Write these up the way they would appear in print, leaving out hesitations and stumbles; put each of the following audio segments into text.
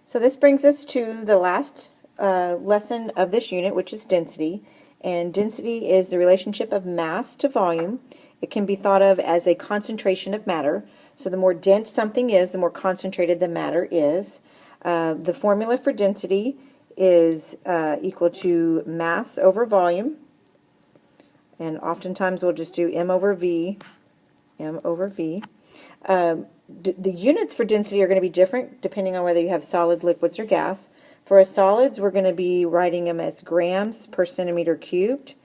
So this brings us to the last lesson of this unit, which is density. And density is the relationship of mass to volume. It can be thought of as a concentration of matter. So the more dense something is, the more concentrated the matter is. The formula for density is equal to mass over volume. And oftentimes we'll just do m over v. The units for density are going to be different depending on whether you have solid, liquids, or gas. For solids, we're going to be writing them as grams per centimeter cubed.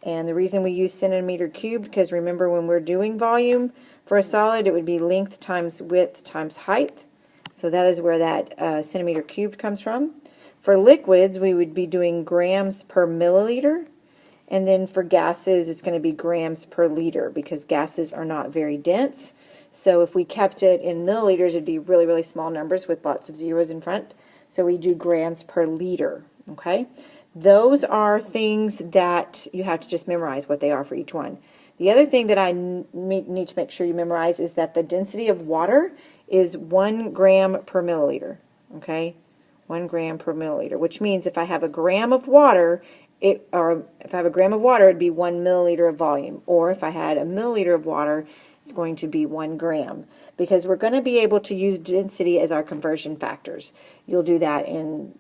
And the reason we use centimeter cubed, because remember when we're doing volume for a solid, it would be length times width times height. So that is where that centimeter cubed comes from. For liquids, we would be doing grams per milliliter. And then for gases, it's going to be grams per liter because gases are not very dense. So if we kept it in milliliters, it'd be really, really small numbers with lots of zeros in front. So we do grams per liter, okay? Those are things that you have to just memorize what they are for each one. The other thing that I need to make sure you memorize is that the density of water is 1 gram per milliliter, okay? 1 gram per milliliter, which means if I have a gram of water, if I have a gram of water, it'd be 1 milliliter of volume. Or if I had a milliliter of water, it's going to be 1 gram. Because we're going to be able to use density as our conversion factors. You'll do that in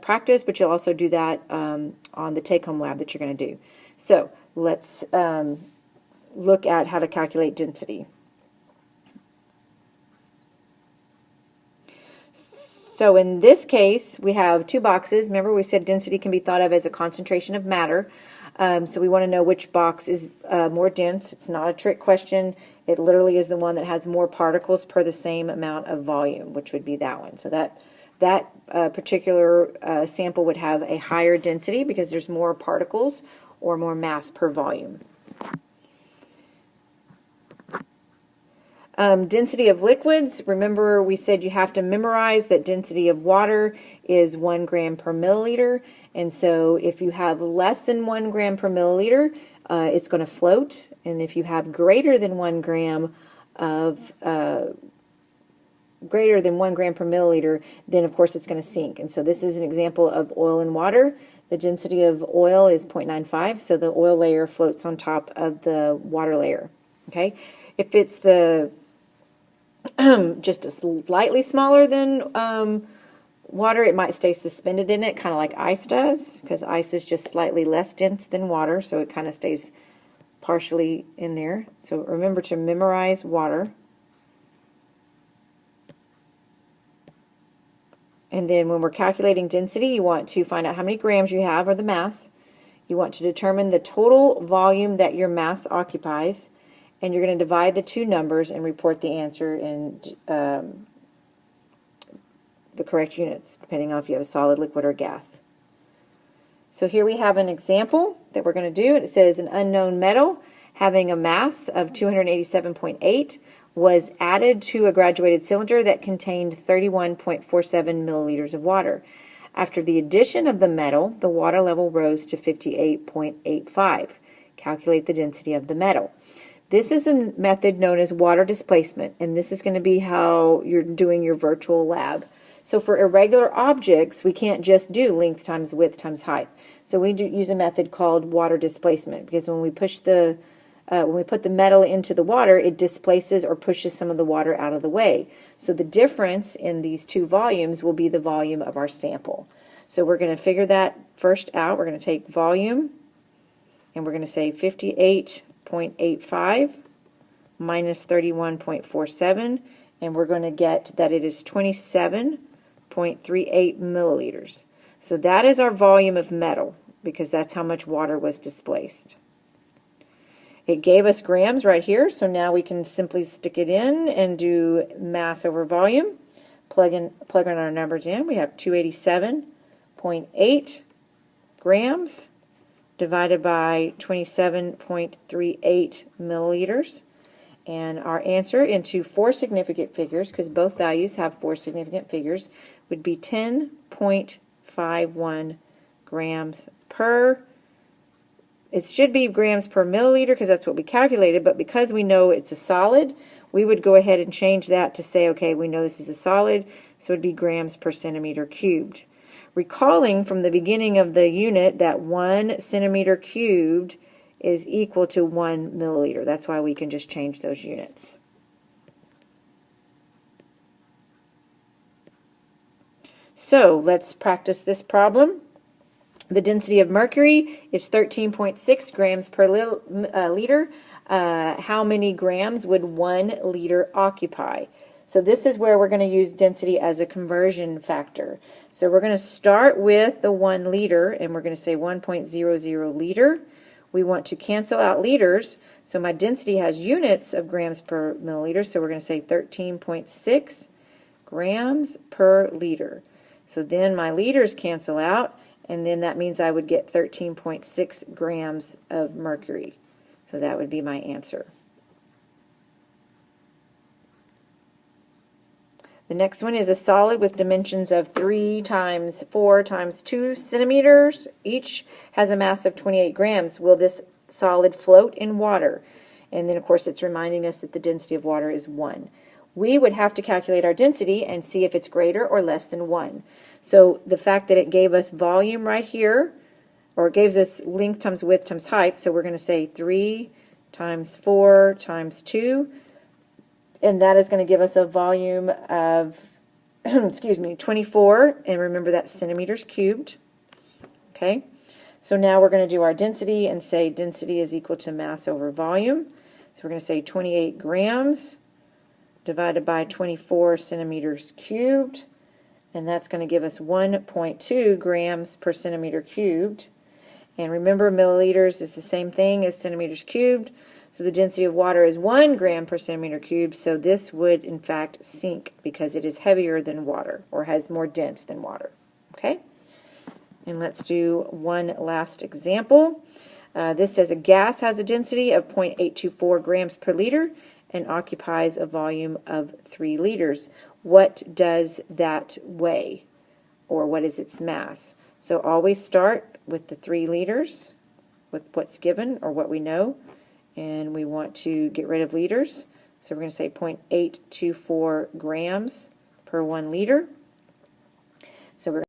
practice, but you'll also do that on the take-home lab that you're going to do. So let's look at how to calculate density. So in this case, we have two boxes. Remember we said density can be thought of as a concentration of matter. So we want to know which box is more dense. It's not a trick question. It literally is the one that has more particles per the same amount of volume, which would be that one. So that particular sample would have a higher density because there's more particles or more mass per volume. Density of liquids, remember we said you have to memorize that density of water is 1 gram per milliliter, and so if you have less than 1 gram per milliliter, it's going to float, and if you have greater than 1 gram per milliliter, then of course it's going to sink. And so this is an example of oil and water. The density of oil is 0.95, so the oil layer floats on top of the water layer. Okay, if it's the just slightly smaller than water, it might stay suspended in it, kind of like ice does, because ice is just slightly less dense than water, so it kind of stays partially in there. So remember to memorize water. And then when we're calculating density, you want to find out how many grams you have, or the mass. You want to determine the total volume that your mass occupies. And you're going to divide the two numbers and report the answer in the correct units, depending on if you have a solid, liquid, or gas. So here we have an example that we're going to do. It says an unknown metal having a mass of 287.8 was added to a graduated cylinder that contained 31.47 milliliters of water. After the addition of the metal, the water level rose to 58.85. Calculate the density of the metal. This is a method known as water displacement, and this is going to be how you're doing your virtual lab. So for irregular objects, we can't just do length times width times height. So we use a method called water displacement, because when we put the metal into the water, it displaces or pushes some of the water out of the way. So the difference in these two volumes will be the volume of our sample. So we're going to figure that first out. We're going to take volume, and we're going to say 58.85 minus 31.47, and we're going to get that it is 27.38 milliliters. So that is our volume of metal, because that's how much water was displaced. It gave us grams right here, so now we can simply stick it in and do mass over volume. Plug in our numbers in. We have 287.8 grams divided by 27.38 milliliters. And our answer into 4 significant figures, because both values have 4 significant figures, would be 10.51 grams per. It should be grams per milliliter because that's what we calculated, but because we know it's a solid, we would go ahead and change that to say, okay, we know this is a solid, so it would be grams per centimeter cubed. Recalling from the beginning of the unit that 1 centimeter cubed is equal to 1 milliliter. That's why we can just change those units. So let's practice this problem. The density of mercury is 13.6 grams per liter. How many grams would 1 liter occupy? So this is where we're going to use density as a conversion factor. So we're going to start with the 1 liter, and we're going to say 1.00 liter. We want to cancel out liters, so my density has units of grams per milliliter, so we're going to say 13.6 grams per liter. So then my liters cancel out, and then that means I would get 13.6 grams of mercury. So that would be my answer. The next one is a solid with dimensions of 3 times 4 times 2 centimeters. Each has a mass of 28 grams. Will this solid float in water? And then, of course, it's reminding us that the density of water is 1. We would have to calculate our density and see if it's greater or less than 1. So the fact that it gave us volume right here, or it gives us length times width times height, so we're going to say 3 times 4 times 2, and that is going to give us a volume of, excuse me, 24, and remember that's centimeters cubed. Okay, so now we're going to do our density and say density is equal to mass over volume. So we're going to say 28 grams divided by 24 centimeters cubed, and that's going to give us 1.2 grams per centimeter cubed. And remember, milliliters is the same thing as centimeters cubed, so the density of water is 1 gram per centimeter cubed, so this would in fact sink because it is heavier than water, or has more dense than water. Okay? And let's do one last example. This says a gas has a density of 0.824 grams per liter and occupies a volume of 3 liters. What does that weigh, or what is its mass? So always start with the 3 liters, with what's given or what we know, and we want to get rid of liters. So we're going to say 0.824 grams per 1 liter. So we're